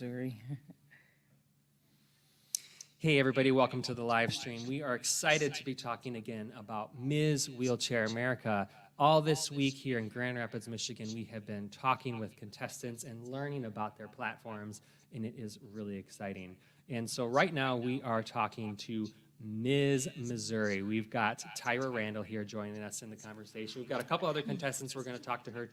Missouri. Hey everybody, welcome to the live stream. We are excited to be talking again about Ms. Wheelchair America. All this week here in Grand Rapids, Michigan, we have been talking with contestants and learning about their platforms, and it is really exciting. And so right now we are talking to Ms. Missouri. We've got Tyra Randle here joining us in the conversation. We've got a couple other contestants. We're going to talk to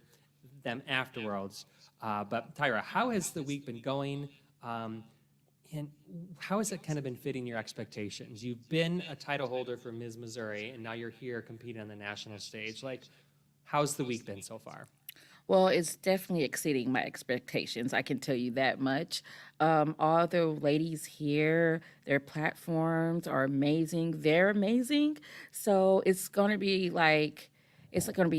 them afterwards. But Tyra, how has the week been going? And how has it kind of been fitting your expectations? You've been a title holder for Ms. Missouri, and now you're here competing on the national stage. Like, how's the week been so far? Well, it's definitely exceeding my expectations. I can tell you that much. All the ladies here, their platforms are amazing. They're amazing. So it's going to be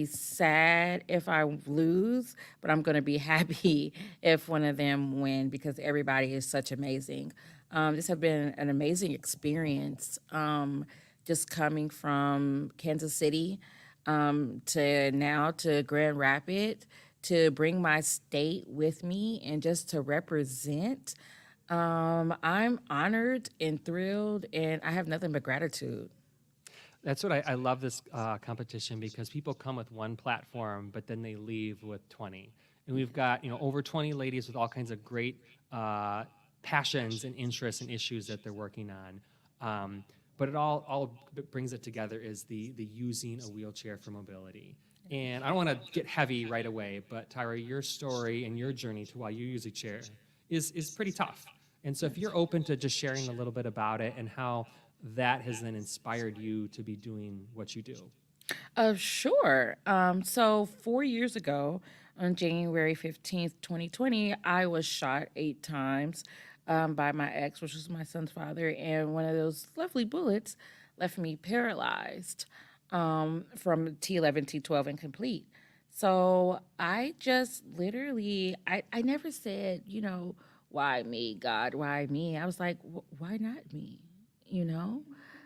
sad if I lose, but I'm going to be happy if one of them win because everybody is such amazing. This has been an amazing experience. Just coming from Kansas City to now to Grand Rapids to bring my state with me and just to represent. I'm honored and thrilled, and I have nothing but gratitude. That's what I love this competition because people come with one platform, but then they leave with 20. And we've got over 20 ladies with all kinds of great passions and interests and issues that they're working on. But it all brings it together is the using a wheelchair for mobility. And I don't want to get heavy right away, but Tyra, your story and your journey to why you use a chair is pretty tough. And so if you're open to just sharing a little bit about it and how that has then inspired you to be doing what you do. Sure. So 4 years ago, on January 15th, 2020, I was shot 8 times by my ex, which was my son's father, and one of those lovely bullets left me paralyzed from T11, T12, and complete. So I just literally, I never said, why me, God, why me? I was like, why not me? You know,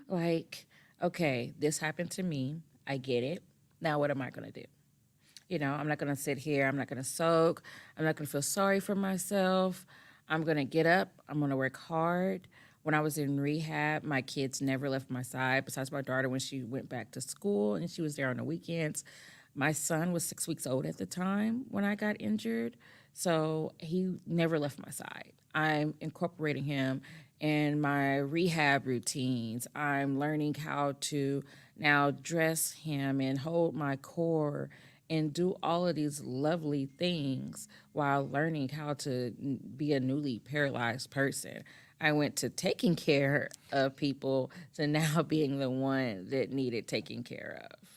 like, okay, this happened to me. I get it. Now, what am I going to do? I'm not going to sit here. I'm not going to soak. I'm not going to feel sorry for myself. I'm going to get up. I'm going to work hard. When I was in rehab, my kids never left my side, besides my daughter when she went back to school and she was there on the weekends. My son was 6 weeks old at the time when I got injured, so he never left my side. I'm incorporating him in my rehab routines. I'm learning how to now dress him and hold my core and do all of these lovely things while learning how to be a newly paralyzed person. I went to taking care of people to now being the one that needed taking care of.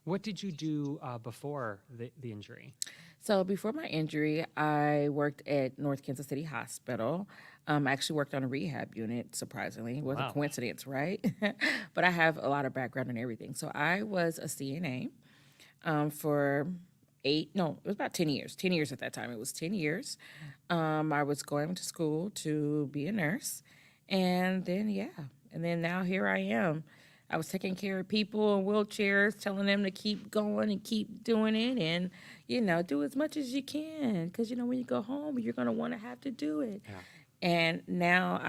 What did you do before the injury? So before my injury, I worked at North Kansas City Hospital. I actually worked on a rehab unit, surprisingly. It was a coincidence, right? But I have a lot of background in everything. So I was a CNA for it was about 10 years. 10 years at that time. It was 10 years. I was going to school to be a nurse. And then now here I am. I was taking care of people in wheelchairs, telling them to keep going and keep doing it and, do as much as you can. Because, when you go home, you're going to want to have to do it. Yeah. And now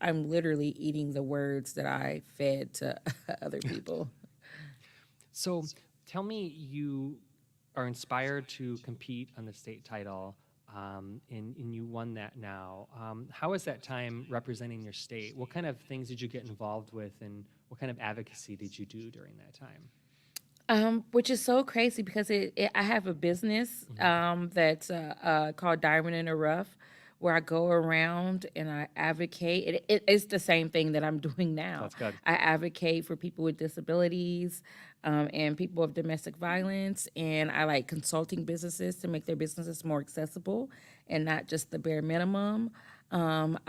I'm literally eating the words that I fed to other people. So tell me, you are inspired to compete on the state title, and you won that now. How was that time representing your state? What kind of things did you get involved with, and what kind of advocacy did you do during that time? Which is so crazy because I have a business that's called Diamond in the Rough, where I go around and I advocate. It's the same thing that I'm doing now. That's good. I advocate for people with disabilities and people of domestic violence, and I like consulting businesses to make their businesses more accessible and not just the bare minimum. And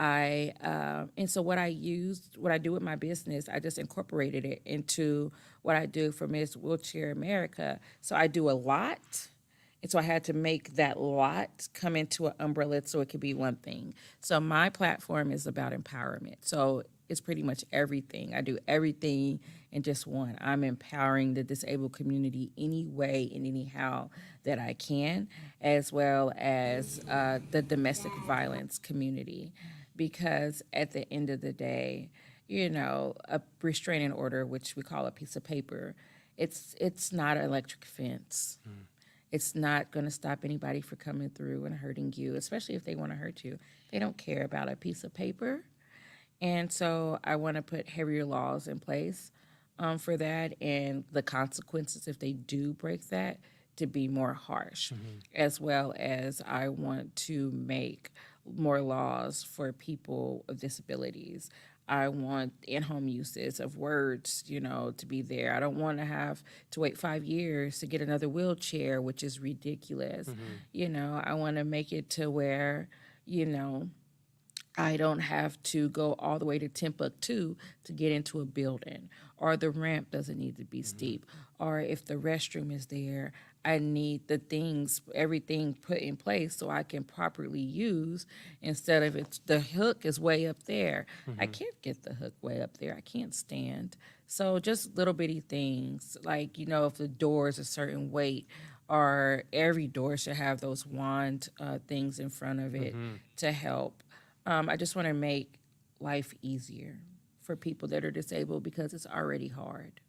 so what I do with my business, I just incorporated it into what I do for Ms. Wheelchair America. So I do a lot. And so I had to make that lot come into an umbrella so it could be one thing. So my platform is about empowerment. So it's pretty much everything. I do everything in just one. I'm empowering the disabled community any way and anyhow that I can, as well as the domestic violence community. Because at the end of the day, a restraining order, which we call a piece of paper, it's not an electric fence. It's not going to stop anybody from coming through and hurting you, especially if they want to hurt you. They don't care about a piece of paper. And so I want to put heavier laws in place for that, and the consequences if they do break that to be more harsh, as well as I want to make more laws for people with disabilities. I want in-home uses of words, to be there. I don't want to have to wait 5 years to get another wheelchair, which is ridiculous. I want to make it to where, you know, I don't have to go all the way to Timbuktu to get into a building, or the ramp doesn't need to be steep, or if the restroom is there, I need everything put in place so I can properly use instead of the hook is way up there. I can't get the hook way up there. I can't stand. So just little bitty things like, if the door is a certain weight, or every door should have those wand things in front of it to help. I just want to make life easier for people that are disabled because it's already hard.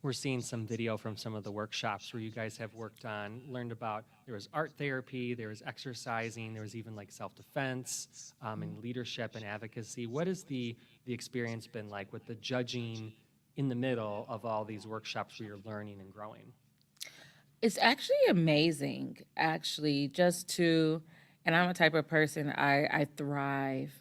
We're seeing some video from some of the workshops where you guys have learned about, there was art therapy, there was exercising, there was even like self-defense and leadership and advocacy. What has the experience been like with the judging in the middle of all these workshops where you're learning and growing? It's actually amazing, and I'm a type of person, I thrive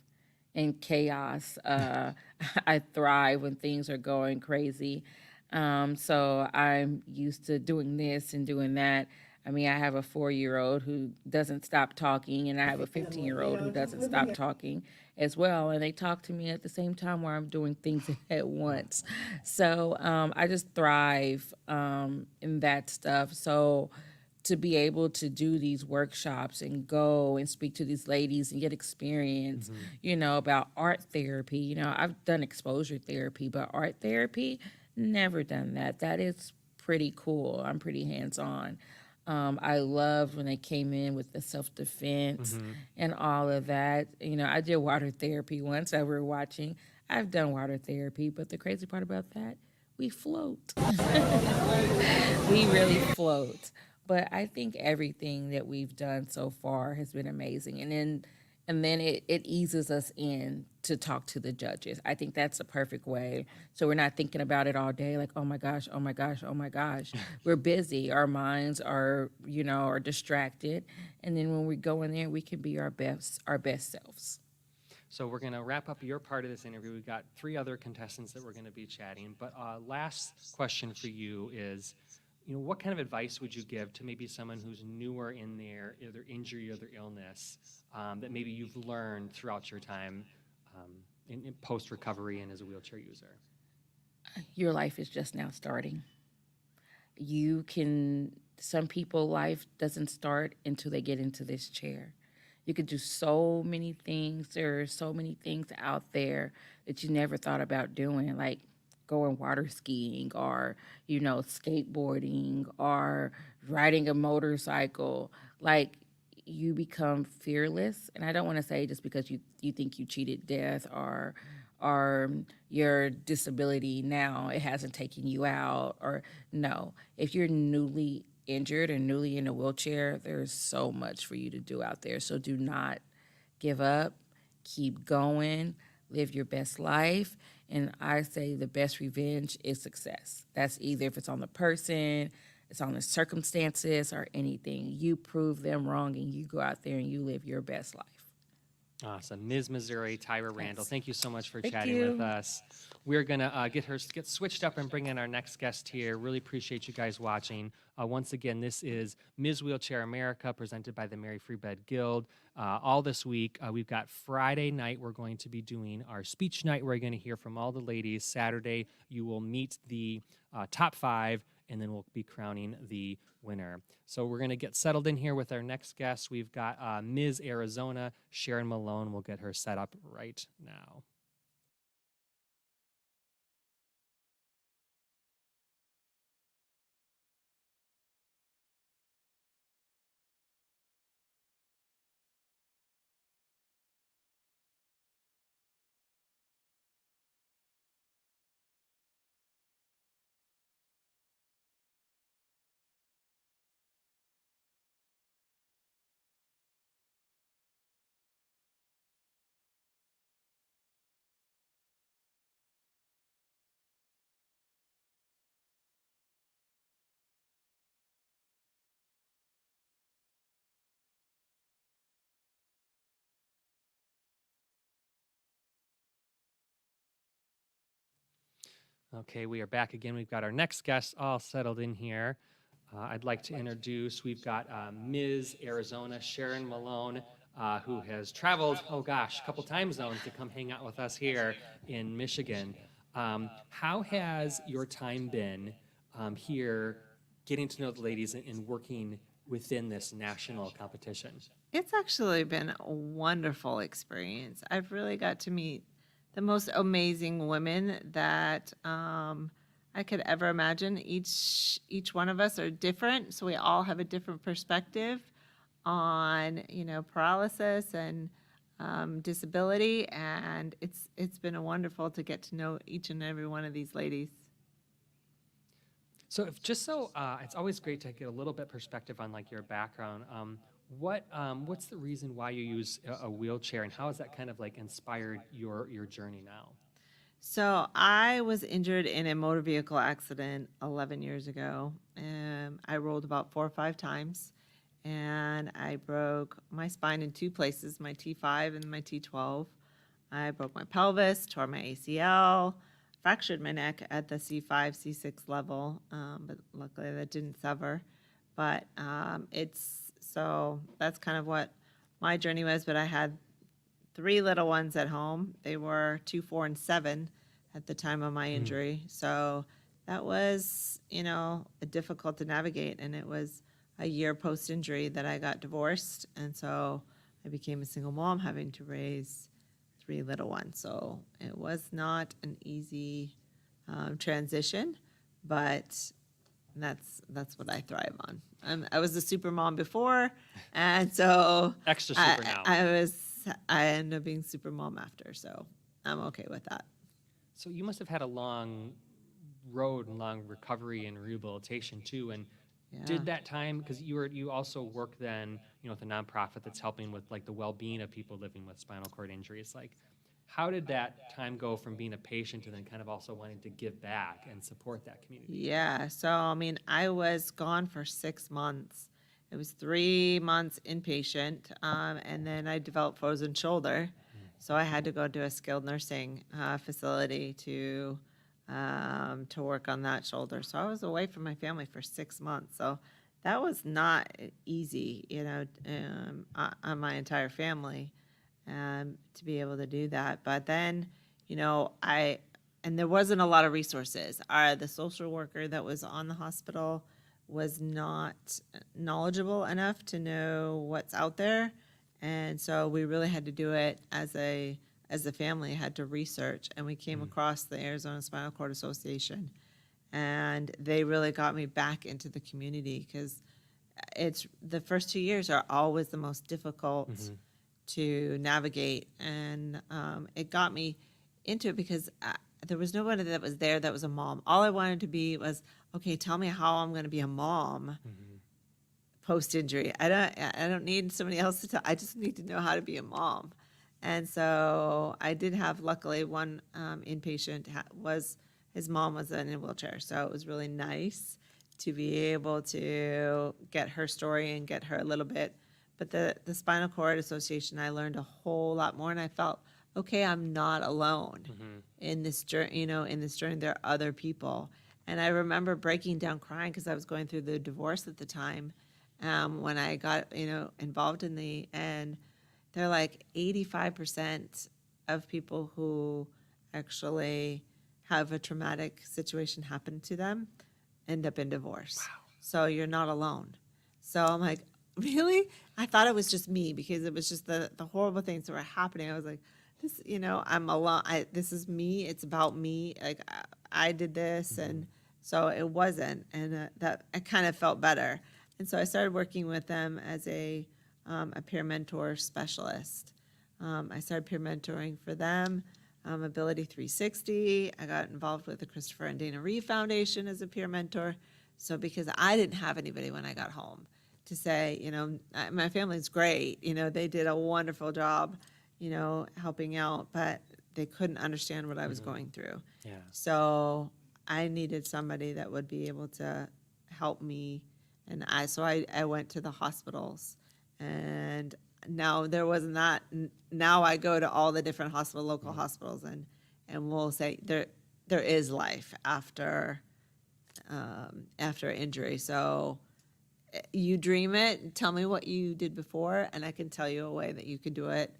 in chaos. I thrive when things are going crazy. So I'm used to doing this and doing that. I mean, I have a 4-year-old who doesn't stop talking, and I have a 15-year-old who doesn't stop talking as well. And they talk to me at the same time while I'm doing things at once. So I just thrive in that stuff. So to be able to do these workshops and go and speak to these ladies and get experience, about art therapy. I've done exposure therapy, but art therapy, never done that. That is pretty cool. I'm pretty hands-on. I loved when they came in with the self-defense and all of that. I did water therapy once. I were watching. I've done water therapy, but the crazy part about that, we float. We really float. But I think everything that we've done so far has been amazing. And then it eases us in to talk to the judges. I think that's the perfect way. So we're not thinking about it all day like, oh my gosh, oh my gosh, oh my gosh. We're busy. Our minds are distracted. And then when we go in there, we can be our best selves. So we're going to wrap up your part of this interview. We've got 3 other contestants that we're going to be chatting. But last question for you is, what kind of advice would you give to maybe someone who's newer in their either injury or their illness that maybe you've learned throughout your time in post-recovery and as a wheelchair user? Your life is just now starting. Some people, life doesn't start until they get into this chair. You could do so many things. There are so many things out there that you never thought about doing, like going water skiing or, skateboarding or riding a motorcycle. Like, you become fearless. And I don't want to say just because you think you cheated death or your disability now, it hasn't taken you out, or no. If you're newly injured or newly in a wheelchair, there's so much for you to do out there. So do not give up. Keep going. Live your best life. And I say the best revenge is success. That's either if it's on the person, it's on the circumstances, or anything. You prove them wrong and you go out there and you live your best life. Awesome. Ms. Missouri, Tyra Randle, thank you so much for Thank chatting you. with us. We're going to get switched up and bring in our next guest here. Really appreciate you guys watching. Once again, this is Ms. Wheelchair America, presented by the Mary Free Bed Guild. All this week, we've got Friday night, we're going to be doing our speech night. We're going to hear from all the ladies. Saturday, you will meet the top 5, and then we'll be crowning the winner. So we're going to get settled in here with our next guest. We've got Ms. Arizona, Sharon Malone. We'll get her set up right now. Okay, we are back again. We've got our next guest all settled in here. I'd like to introduce, we've got Ms. Arizona Sharon Malone, who has traveled, oh gosh, a couple time zones to come hang out with us here in Michigan. How has your time been here getting to know the ladies and working within this national competition? It's actually been a wonderful experience. I've really got to meet the most amazing women that I could ever imagine. Each one of us are different, so we all have a different perspective on paralysis and disability, and it's been wonderful to get to know each and every one of these ladies. So it's always great to get a little bit perspective on like your background. What's the reason why you use a wheelchair, and how has that kind of like inspired your journey now? So I was injured in a motor vehicle accident 11 years ago. I rolled about 4 or 5 times, and I broke my spine in 2 places, my T5 and my T12. I broke my pelvis, tore my ACL, fractured my neck at the C5, C6 level, but luckily that didn't sever. But so that's kind of what my journey was. But I had 3 little ones at home. They were 2, 4, and 7 at the time of my injury. So that was, difficult to navigate. And it was a year post-injury that I got divorced. And so I became a single mom, having to raise 3 little ones. So it was not an easy transition, but that's what I thrive on. I was a super mom before, and so Extra super now. I ended up being super mom after, so I'm okay with that. So you must have had a long road and long recovery and rehabilitation too. And did that time, because you also work then, with a nonprofit that's helping with like the well-being of people living with spinal cord injuries. Like, how did that time go from being a patient to then kind of also wanting to give back and support that community? Yeah, so I was gone for 6 months. It was 3 months inpatient, and then I developed frozen shoulder, so I had to go to a skilled nursing facility to work on that shoulder. So I was away from my family for 6 months. So that was not easy, on my entire family, to be able to do that. But then, and there wasn't a lot of resources. The social worker that was on the hospital was not knowledgeable enough to know what's out there. And so we really had to do it as a family, had to research, and we came across the Arizona Spinal Cord Association, and they really got me back into the community, because it's the first 2 years are always the most difficult to navigate, and it got me into it because there was nobody that was there that was a mom. All I wanted to be was, okay, tell me how I'm going to be a mom post-injury. I don't need somebody else to tell. I just need to know how to be a mom. And so I did have, luckily, one inpatient his mom was in a wheelchair. So it was really nice to be able to get her story and get her a little bit. But the Spinal Cord Association, I learned a whole lot more, and I felt, okay, I'm not alone in this journey. In this journey, there are other people. And I remember breaking down crying because I was going through the divorce at the time, when I got involved in and they're like 85% of people who actually have a traumatic situation happen to them end up in divorce. Wow. So you're not alone. So I'm like, really? I thought it was just me, because it was just the horrible things that were happening. I was like, this, I'm alone. This is me. It's about me. Like I did this. And so it wasn't. And that I kind of felt better. And so I started working with them as a peer mentor specialist. I started peer mentoring for them, Ability 360. I got involved with the Christopher and Dana Reeve Foundation as a peer mentor. So because I didn't have anybody when I got home to say, my family's great. They did a wonderful job, helping out, but they couldn't understand what I was going through. Yeah. So I needed somebody that would be able to help me. And so I went to the hospitals, and now there wasn't that. Now I go to all the different local hospitals, and we'll say there is life after injury. So you dream it and tell me what you did before, and I can tell you a way that you could do it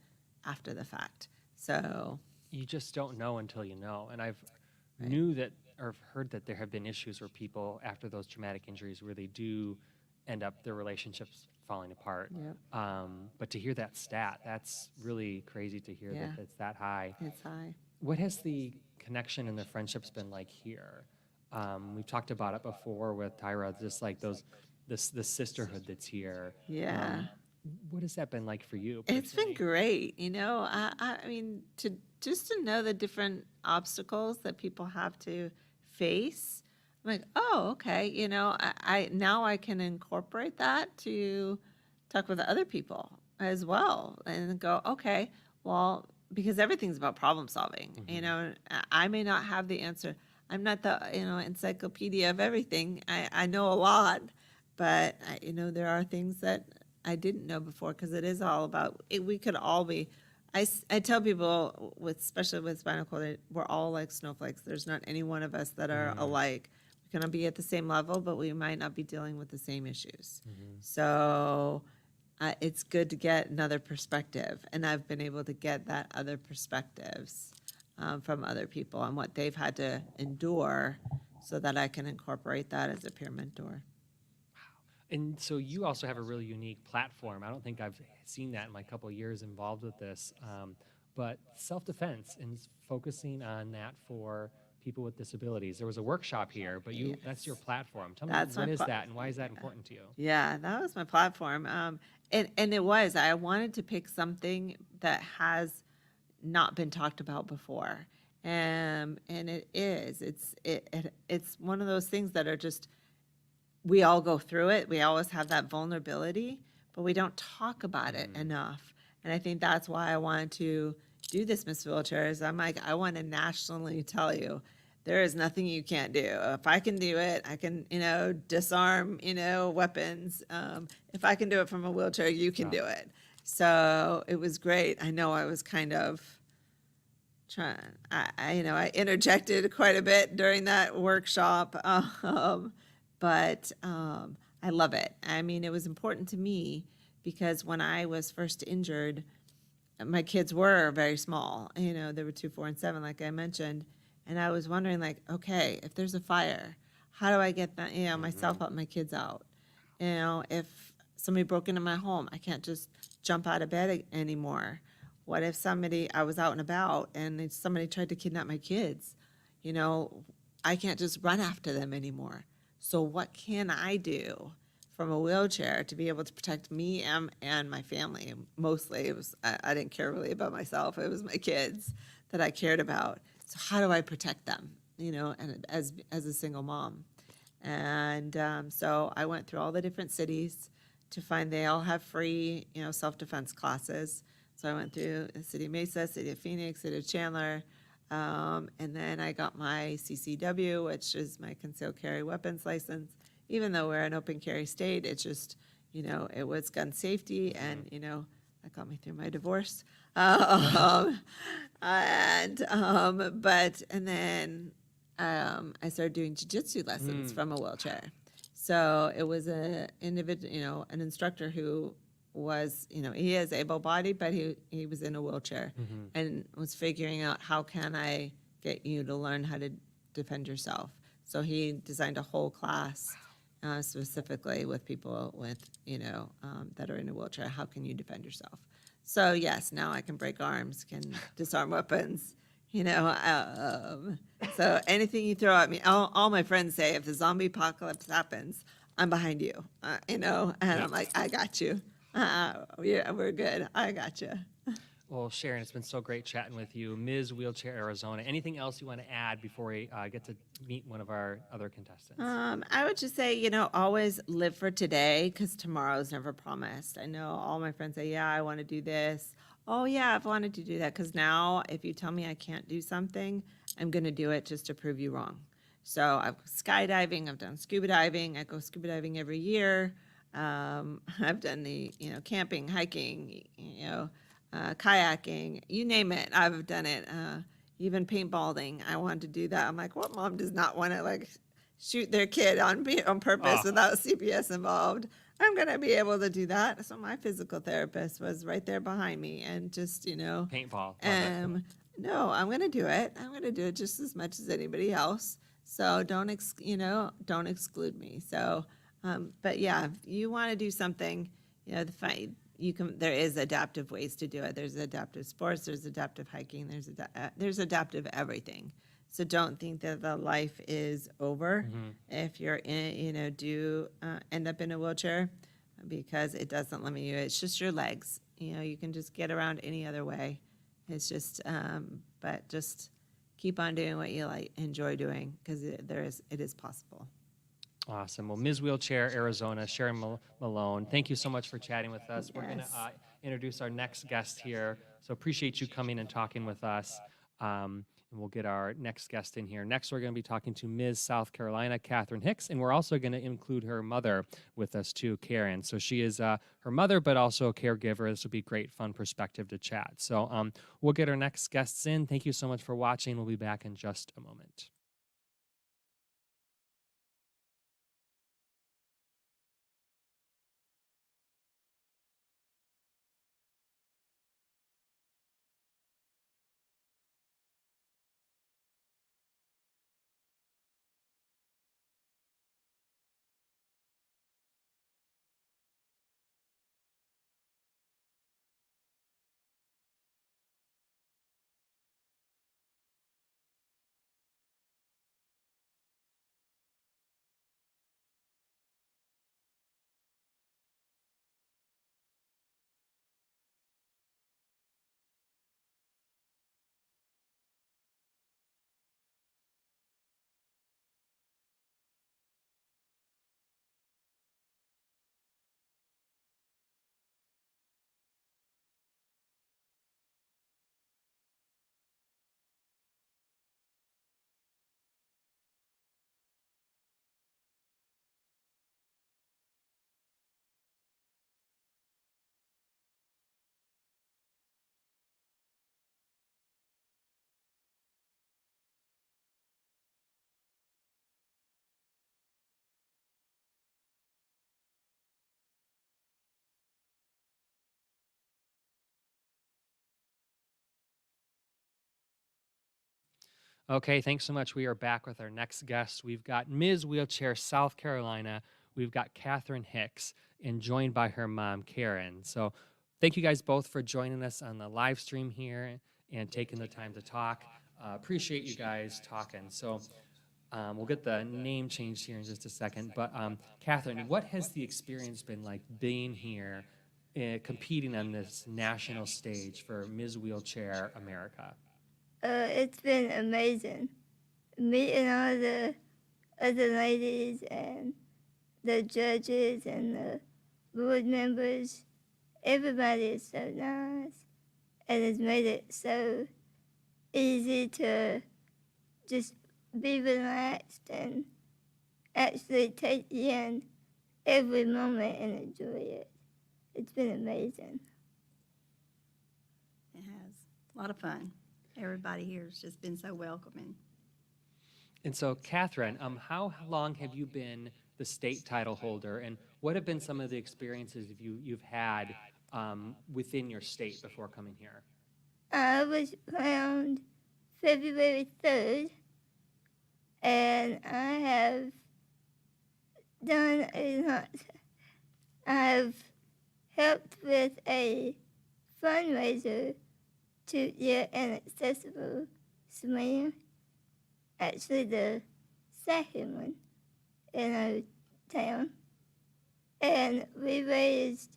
after the fact. So You just don't know until you know. And I've knew that or heard that there have been issues where people after those traumatic injuries where they do end up their relationships falling apart. Yep. But to hear that stat, that's really crazy to hear Yeah. that it's that high. it's high. What has the connection and the friendships been like here? We've talked about it before with Tyra, just like the sisterhood that's here. Yeah. What has that been like for you? It's been personally? great. I mean, to know the different obstacles that people have to face. I'm like, oh, okay. I now I can incorporate that to talk with other people as well and go, okay, well, because everything's about problem solving. I may not have the answer. I'm not the encyclopedia of everything. I know a lot, but there are things that I didn't know before because it is all about it. We could all be. I tell people, especially with spinal cord, we're all like snowflakes. There's not any one of us that are alike. We're going to be at the same level, but we might not be dealing with the same issues. So it's good to get another perspective, and I've been able to get that other perspectives from other people on what they've had to endure so that I can incorporate that as a peer mentor. And so you also have a really unique platform. I don't think I've seen that in my couple of years involved with this, but self-defense and focusing on that for people with disabilities. There was a workshop here, but that's your platform. Tell me, That's what my is pla- that and why is that important to you? Yeah, that was my platform. And it was, I wanted to pick something that has not been talked about before. And it is, it's one of those things that are just, we all go through it. We always have that vulnerability, but we don't talk about it enough. And I think that's why I wanted to do this Miss Wheelchairs. I'm like, I want to nationally tell you, there is nothing you can't do. If I can do it, I can, disarm, weapons. If I can do it from a wheelchair, you can do it. So it was great. I know I was kind of trying, I interjected quite a bit during that workshop. But I love it. I mean, it was important to me because when I was first injured, my kids were very small. They were 2, 4, and 7, like I mentioned. And I was wondering, like, okay, if there's a fire, how do I get that, myself out, my kids out? If somebody broke into my home, I can't just jump out of bed anymore. What if I was out and about and somebody tried to kidnap my kids? I can't just run after them anymore. So what can I do from a wheelchair to be able to protect me and my family? Mostly it was, I didn't care really about myself. It was my kids that I cared about. So how do I protect them, and as a single mom? And so I went through all the different cities to find they all have free, self-defense classes. So I went through the city of Mesa, city of Phoenix, city of Chandler, and then I got my CCW, which is my concealed carry weapons license. Even though we're an open carry state, it's just, it was gun safety, and that got me through my divorce. And then I started doing jiu-jitsu lessons from a wheelchair. So it was an individual, an instructor who was, he is able-bodied, but he was in a wheelchair and was figuring out how can I get you to learn how to defend yourself. So he designed a whole class specifically with people with, that are in a wheelchair. How can you defend yourself? So yes, now I can break arms, can disarm weapons, so anything you throw at me, all my friends say, if the zombie apocalypse happens, I'm behind you, and I'm like, I got you. We're good. I got you. Well, Sharon, it's been so great chatting with you. Ms. Wheelchair Arizona, anything else you want to add before we get to meet one of our other contestants? I would just say, always live for today because tomorrow's never promised. I know all my friends say, yeah, I want to do this. Oh, yeah, I've wanted to do that because now if you tell me I can't do something, I'm going to do it just to prove you wrong. So I've skydiving, I've done scuba diving. I go scuba diving every year. I've done the, camping, hiking, kayaking, you name it, I've done it. even paintballing. I wanted to do that. I'm like, what mom does not want to like shoot their kid on purpose Oh. without CPS involved? I'm going to be able to do that. So my physical therapist was right there behind me and just, Paintball. Love it. no, I'm going to do it. I'm going to do it just as much as anybody else. So don't exclude me. So, but yeah, if you want to do something, the fight, there is adaptive ways to do it. There's adaptive sports, there's adaptive hiking, there's adaptive everything. So don't think that the life is over if you're do end up in a wheelchair, because it doesn't limit you. It's just your legs. You can just get around any other way. It's just, but just keep on doing what you enjoy doing, because it is possible. Awesome. Well, Ms. Wheelchair, Arizona, Sharon Malone, thank you so much for chatting with us. We're going to Yes. introduce our next guest here. So appreciate you coming and talking with us. And we'll get our next guest in here. Next, we're going to be talking to Ms. South Carolina, Kathryn Hicks, and we're also going to include her mother with us too, Karen. So she is her mother, but also a caregiver. This will be great, fun perspective to chat. So we'll get our next guests in. Thank you so much for watching. We'll be back in just a moment. Okay, thanks so much. We are back with our next guest. We've got Ms. Wheelchair, South Carolina. We've got Kathryn Hicks, and joined by her mom, Karen. So thank you guys both for joining us on the live stream here and taking the time to talk. Appreciate you guys talking. So we'll get the name changed here in just a second. But Kathryn, what has the experience been like being here, competing on this national stage for Ms. Wheelchair America? It's been amazing meeting all the other ladies and the judges and the board members. Everybody is so nice and has made it so easy to just be relaxed and actually take in every moment and enjoy it. It's been amazing. It has a lot of fun. Everybody here has just been so welcoming. And so, Kathryn, how long have you been the state title holder, and what have been some of the experiences you've had within your state before coming here? I was crowned February 3rd, and I have done a lot. I've helped with a fundraiser to get an accessible swing, actually the second one in our town. And we raised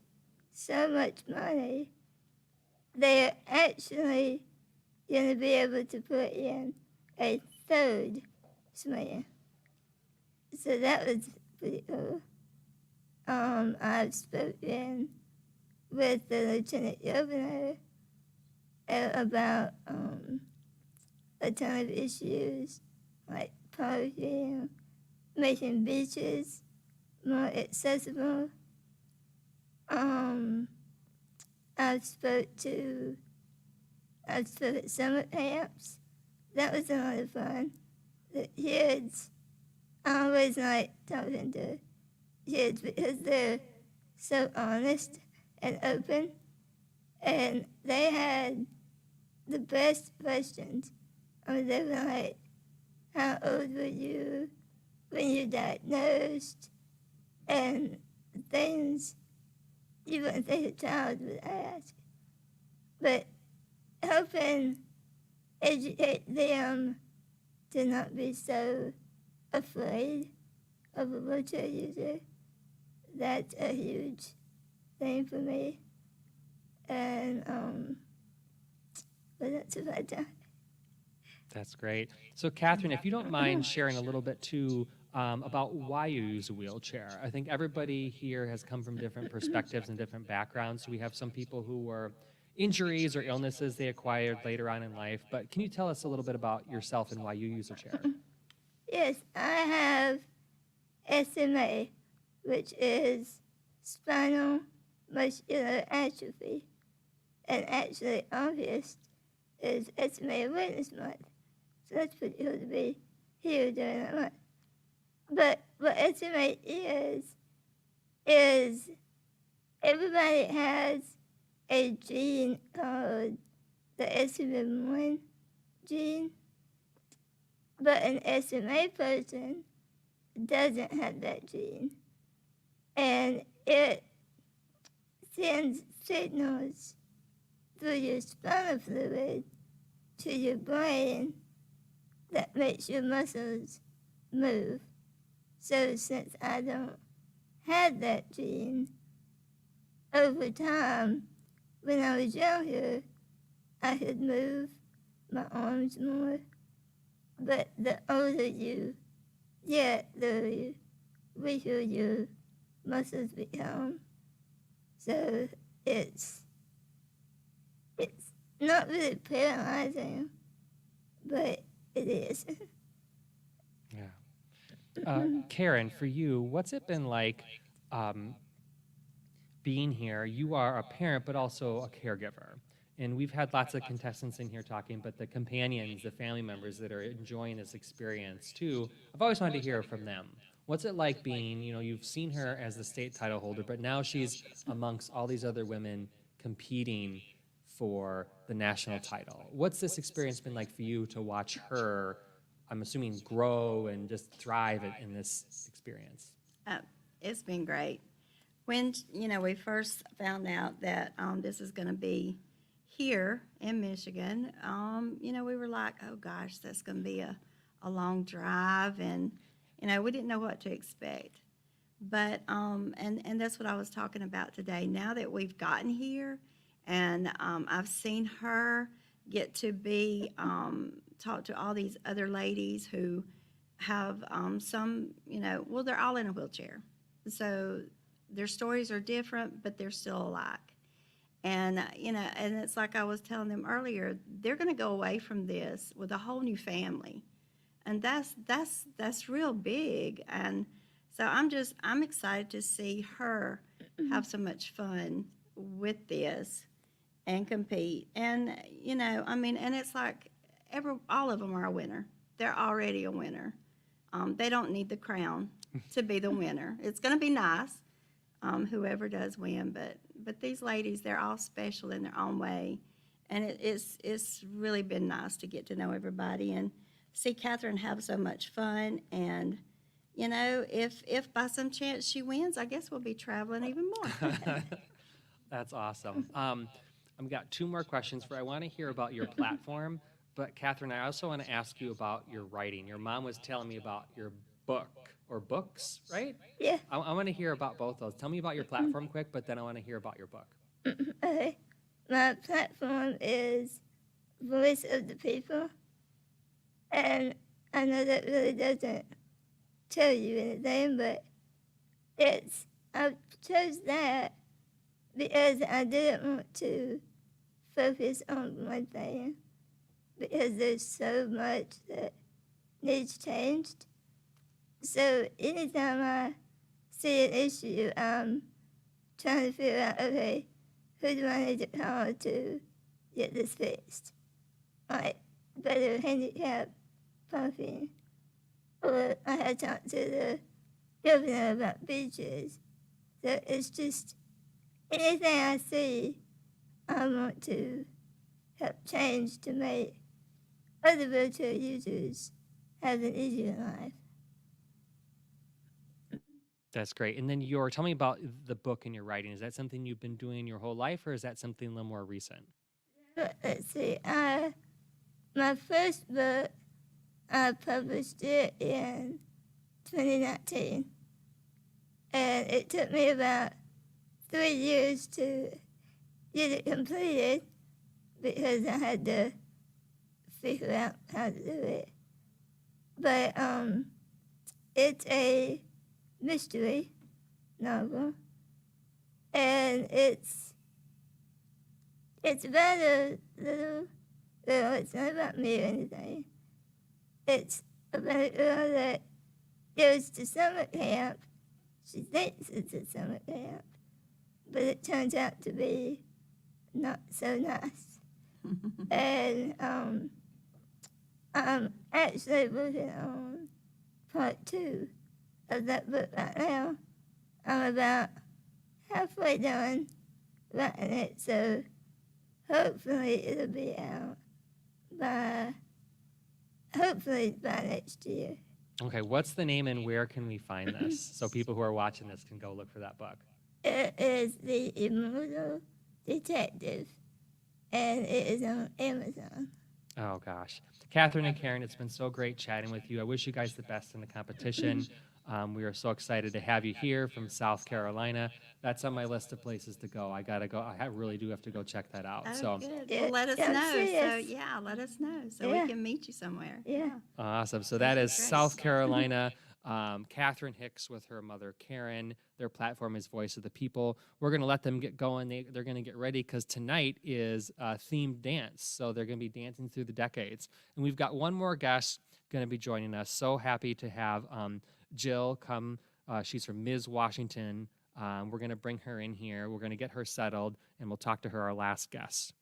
so much money, they're actually going to be able to put in a third swing. So that was pretty cool. I've spoken with the lieutenant governor about a ton of issues like parking, making beaches more accessible. I've spoke at summer camps that was a lot of fun. The kids, I always like talking to kids because they're so honest and open, and they had the best questions. I mean, they were like, how old were you when you diagnosed? And things you wouldn't think a child would ask. But helping educate them to not be so afraid of a wheelchair user, that's a huge thing for me. And, but that's about time. That's great. So, Kathryn, if you don't mind sharing a little bit too about why you use a wheelchair. I think everybody here has come from different perspectives and different backgrounds. We have some people who were injuries or illnesses they acquired later on in life. But can you tell us a little bit about yourself and why you use a chair? Yes, I have SMA, which is spinal muscular atrophy. And actually, August is SMA Awareness Month. So that's pretty cool to be here during that month. But what SMA is everybody has a gene called the SMN1 gene, but an SMA person doesn't have that gene. And it sends signals through your spinal fluid to your brain that makes your muscles move. So since I don't have that gene, over time, when I was younger, I could move my arms more. But the older you get, the weaker your muscles become. So it's not really paralyzing, but it is. Yeah. Karen, for you, what's it been like being here? You are a parent, but also a caregiver. And we've had lots of contestants in here talking, but the companions, the family members that are enjoying this experience too, I've always wanted to hear from them. What's it like being, you've seen her as the state title holder, but now she's amongst all these other women competing for the national title. What's this experience been like for you to watch her, I'm assuming, grow and just thrive in this experience? It's been great. When, we first found out that this is going to be here in Michigan, we were like, oh gosh, that's going to be a long drive, and, we didn't know what to expect. But, and that's what I was talking about today. Now that we've gotten here, and I've seen her get to be, talk to all these other ladies who have some, well, they're all in a wheelchair. So their stories are different, but they're still alike. And, and it's like I was telling them earlier, they're going to go away from this with a whole new family. And that's real big. And so I'm excited to see her have so much fun with this and compete. And, and it's like all of them are a winner. They're already a winner. They don't need the crown to be the winner. It's going to be nice, whoever does win, but these ladies, they're all special in their own way. And it's really been nice to get to know everybody and see Kathryn have so much fun. And, if by some chance she wins, I guess we'll be traveling even more. That's awesome. I've got two more questions I want to hear about your platform. But Kathryn, I also want to ask you about your writing. Your mom was telling me about your book or books, right? Yeah. I want to hear about both those. Tell me about your platform quick, but then I want to hear about your book. Okay. My platform is Voice of the People. And I know that really doesn't tell you anything, but I chose that because I didn't want to focus on one thing, because there's so much that needs changed. So anytime I see an issue, I'm trying to figure out, okay, who do I need to call to get this fixed? Like better handicap parking. Or I had talked to the governor about beaches. So it's just anything I see, I want to help change to make other wheelchair users have an easier life. That's great. And then tell me about the book and your writing. Is that something you've been doing your whole life, or is that something a little more recent? Let's see, my first book, I published it in 2019. And it took me about 3 years to get it completed because I had to figure out how to do it. But it's a mystery novel, and it's about a little girl. It's not about me or anything. It's about a girl that goes to summer camp. She thinks it's a summer camp, but it turns out to be not so nice. And I'm actually working on part 2 of that book right now. I'm about halfway done writing it, so hopefully it'll be out hopefully by next year. Okay, what's the name and where can we find this so people who are watching this can go look for that book? It is The Immortal Detective, and it is on Amazon. Oh, gosh. Kathryn and Karen, it's been so great chatting with you. I wish you guys the best in the competition. We are so excited to have you here from South Carolina. That's on my list of places to go. I got to go. I really do have to go check that out. Oh, So good. Yeah, Well, let us I'm know. So, serious. yeah, let us know so Yeah. we can meet you somewhere. Yeah. awesome. So that is Great. South Carolina. Kathryn Hicks with her mother, Karen. Their platform is Voice of the People. We're going to let them get going. They're going to get ready because tonight is a themed dance. So they're going to be dancing through the decades. And we've got one more guest going to be joining us. So happy to have Jill come. She's from Ms. Washington. We're going to bring her in here. We're going to get her settled, and we'll talk to her, our last guest.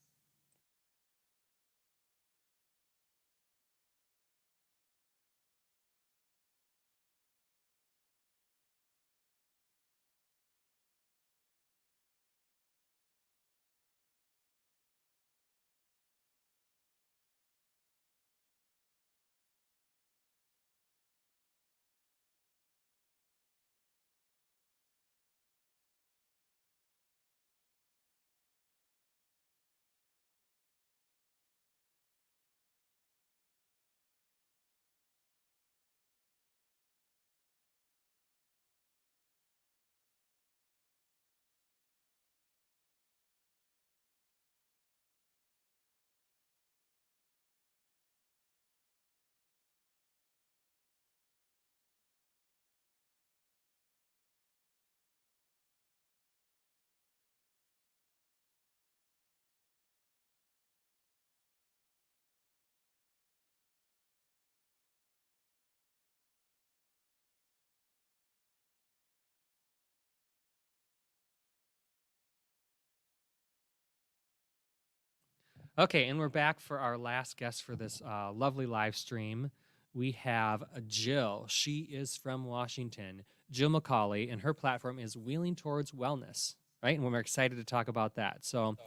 Okay, and we're back for our last guest for this lovely live stream. We have Jill. She is from Washington. Jill McAuley, and her platform is Wheeling Towards Wellness, right? And we're excited to talk about that. So,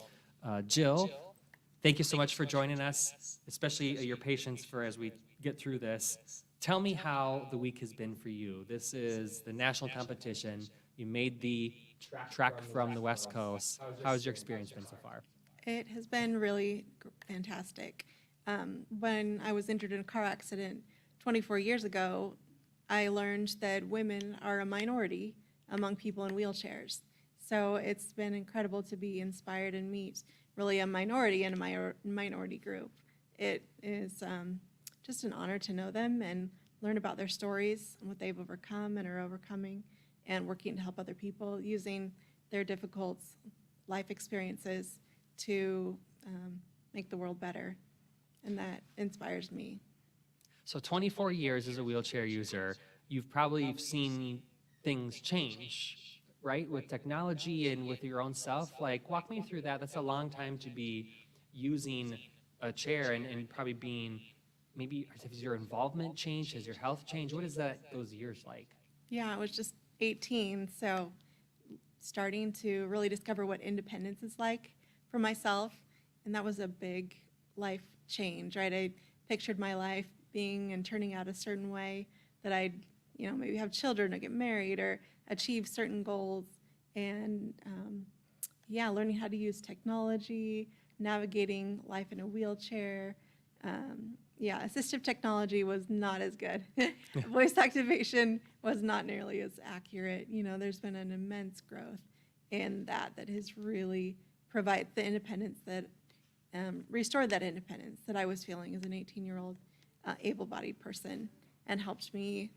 Jill, thank you so much for joining us, especially your patience for as we get through this. Tell me how the week has been for you. This is the national competition. You made the trek from the West Coast. How has your experience been so far? It has been really fantastic. When I was injured in a car accident 24 years ago, I learned that women are a minority among people in wheelchairs. So it's been incredible to be inspired and meet really a minority in a minority group. It is just an honor to know them and learn about their stories and what they've overcome and are overcoming, and working to help other people using their difficult life experiences to make the world better. And that inspires me. So 24 years as a wheelchair user, you've probably seen things change, right? With technology and with your own self. Like, walk me through that. That's a long time to be using a chair and probably being maybe has your involvement changed? Has your health changed? What is those years like? Yeah, I was just 18, so starting to really discover what independence is like for myself, and that was a big life change, right? I pictured my life being and turning out a certain way, that I'd, maybe have children or get married or achieve certain goals, and yeah, learning how to use technology, navigating life in a wheelchair. Yeah, assistive technology was not as good. Voice activation was not nearly as accurate. There's been an immense growth in that has really provided the independence that, restored that independence that I was feeling as an 18-year-old able-bodied person, and helped me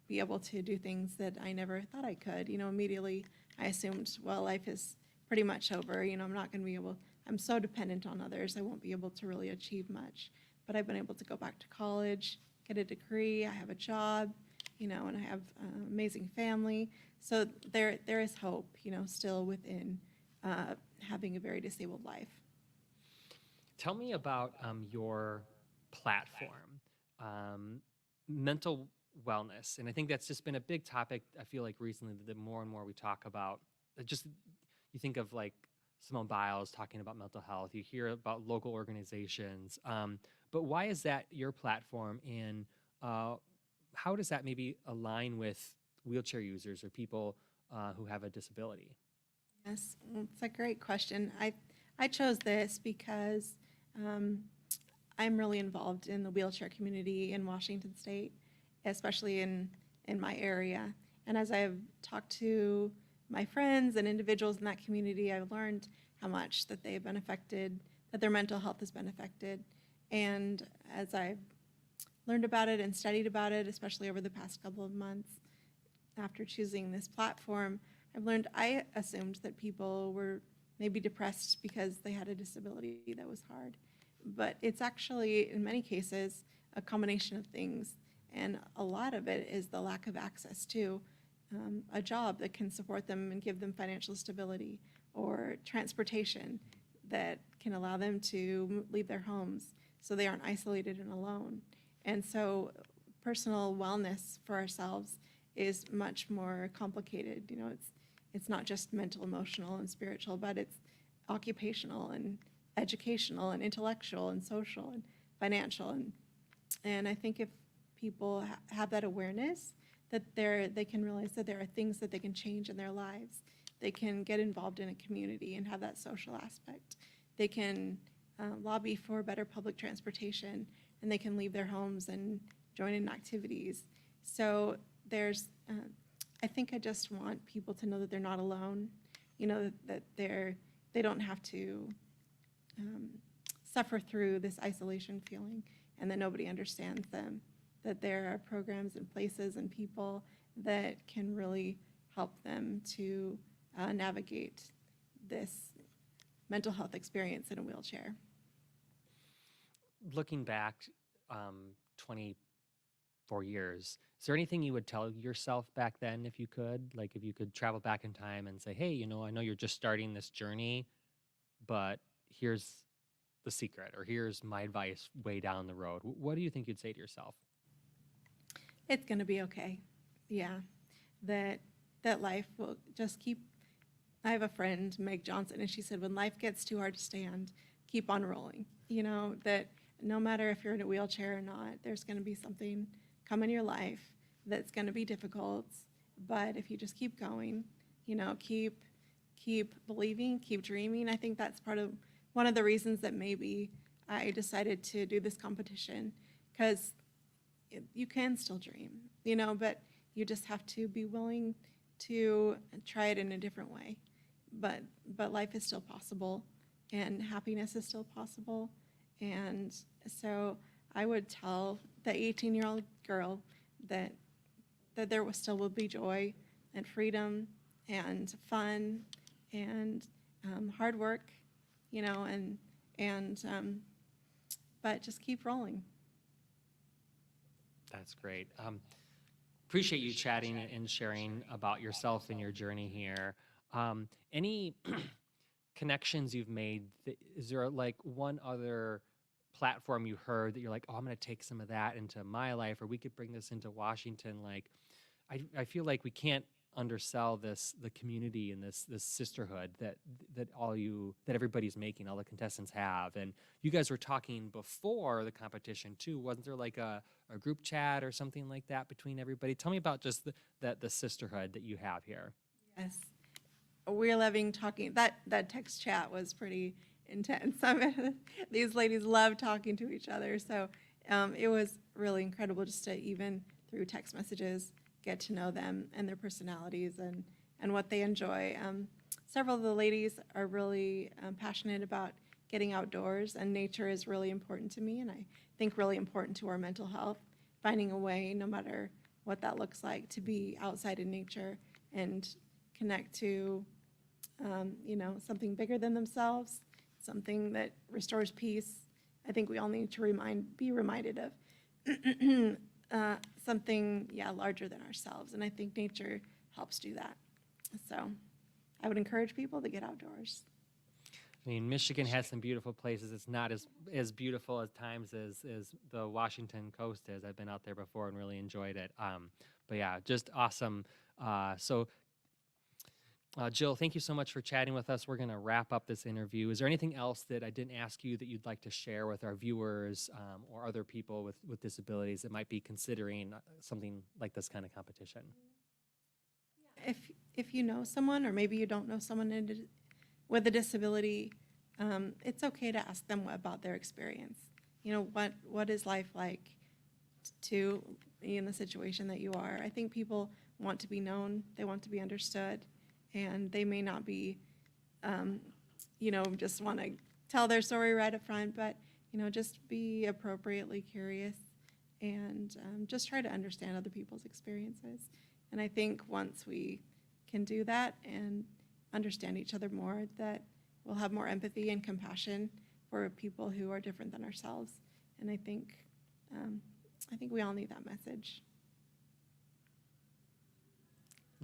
be able to do things that I never thought I could. Immediately I assumed, well, life is pretty much over. I'm not going to be able, I'm so dependent on others, I won't be able to really achieve much. But I've been able to go back to college, get a degree, I have a job, and I have an amazing family. So there is hope, still within having a very disabled life. Tell me about your platform, mental wellness. And I think that's just been a big topic, I feel like recently, that more and more we talk about. Just, you think of like Simone Biles talking about mental health, you hear about local organizations, but why is that your platform, and how does that maybe align with wheelchair users or people who have a disability? Yes, it's a great question. I chose this because I'm really involved in the wheelchair community in Washington State, especially in my area. And as I've talked to my friends and individuals in that community, I've learned how much that they've been affected, that their mental health has been affected. And as I've learned about it and studied about it, especially over the past couple of months after choosing this platform, I've learned, I assumed that people were maybe depressed because they had a disability that was hard. But it's actually, in many cases, a combination of things. And a lot of it is the lack of access to a job that can support them and give them financial stability, or transportation that can allow them to leave their homes so they aren't isolated and alone. And so personal wellness for ourselves is much more complicated. It's not just mental, emotional, and spiritual, but it's occupational and educational and intellectual and social and financial. And I think if people have that awareness, that they can realize that there are things that they can change in their lives. They can get involved in a community and have that social aspect. They can lobby for better public transportation, and they can leave their homes and join in activities. So I think I just want people to know that they're not alone, that they don't have to suffer through this isolation feeling, and that nobody understands them, that there are programs and places and people that can really help them to navigate this mental health experience in a wheelchair. Looking back 24 years, is there anything you would tell yourself back then, if you could? Like, if you could travel back in time and say, hey, I know you're just starting this journey, but here's the secret, or here's my advice way down the road. What do you think you'd say to yourself? It's going to be okay. Yeah, that life will just keep. I have a friend, Meg Johnson, and she said, when life gets too hard to stand, keep on rolling. That no matter if you're in a wheelchair or not, there's going to be something come in your life that's going to be difficult. But if you just keep going, keep believing, keep dreaming. I think that's one of the reasons that maybe I decided to do this competition, because you can still dream, but you just have to be willing to try it in a different way. But life is still possible, and happiness is still possible. And so I would tell the 18-year-old girl that there still will be joy and freedom and fun and hard work, but just keep rolling. That's great. Appreciate you chatting and sharing about yourself and your journey here. Any connections you've made? Is there like one other platform you heard that you're like, oh, I'm going to take some of that into my life, or we could bring this into Washington. Like, I feel like we can't undersell the community and this sisterhood that everybody's making, all the contestants have. And you guys were talking before the competition too. Wasn't there like a group chat or something like that between everybody? Tell me about just the sisterhood that you have here. Yes. We're loving talking. That text chat was pretty intense. I mean, these ladies love talking to each other. So it was really incredible just to, even through text messages, get to know them and their personalities and what they enjoy. Several of the ladies are really passionate about getting outdoors, and nature is really important to me, and I think really important to our mental health, finding a way, no matter what that looks like, to be outside in nature and connect to something bigger than themselves, something that restores peace. I think we all need to be reminded of something, larger than ourselves. And I think nature helps do that. So I would encourage people to get outdoors. I mean, Michigan has some beautiful places. It's not as beautiful at times as the Washington coast is. I've been out there before and really enjoyed it. But yeah, just awesome. Jill, thank you so much for chatting with us. We're going to wrap up this interview. Is there anything else that I didn't ask you that you'd like to share with our viewers or other people with disabilities that might be considering something like this kind of competition? If you know someone, or maybe you don't know someone with a disability, it's okay to ask them about their experience. What is life like to be in the situation that you are? I think people want to be known, they want to be understood, and they may not be, just want to tell their story right up front, but, just be appropriately curious and just try to understand other people's experiences. And I think once we can do that and understand each other more, that we'll have more empathy and compassion for people who are different than ourselves. And I think we all need that message.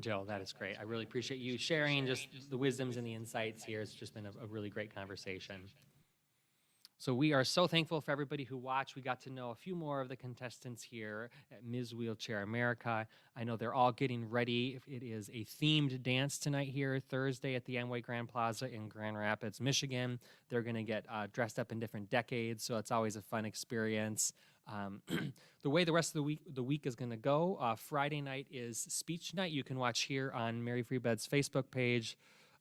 Jill, that is great. I really appreciate you sharing just the wisdoms and the insights here. It's just been a really great conversation. So we are so thankful for everybody who watched. We got to know a few more of the contestants here at Ms. Wheelchair America. I know they're all getting ready. It is a themed dance tonight here, Thursday at the Amway Grand Plaza in Grand Rapids, Michigan. They're going to get dressed up in different decades, so it's always a fun experience. The way the rest of the week is going to go, Friday night is speech night. You can watch here on Mary Free Bed's Facebook page,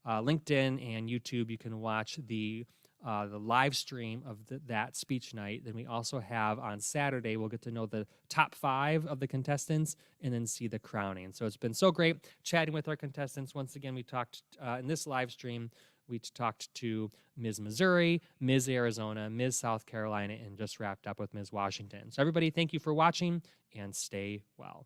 LinkedIn, and YouTube. You can watch the live stream of that speech night. Then we also have on Saturday, we'll get to know the top 5 of the contestants and then see the crowning. So it's been so great chatting with our contestants. Once again, we talked in this live stream, we talked to Ms. Missouri, Ms. Arizona, Ms. South Carolina, and just wrapped up with Ms. Washington. So everybody, thank you for watching and stay well.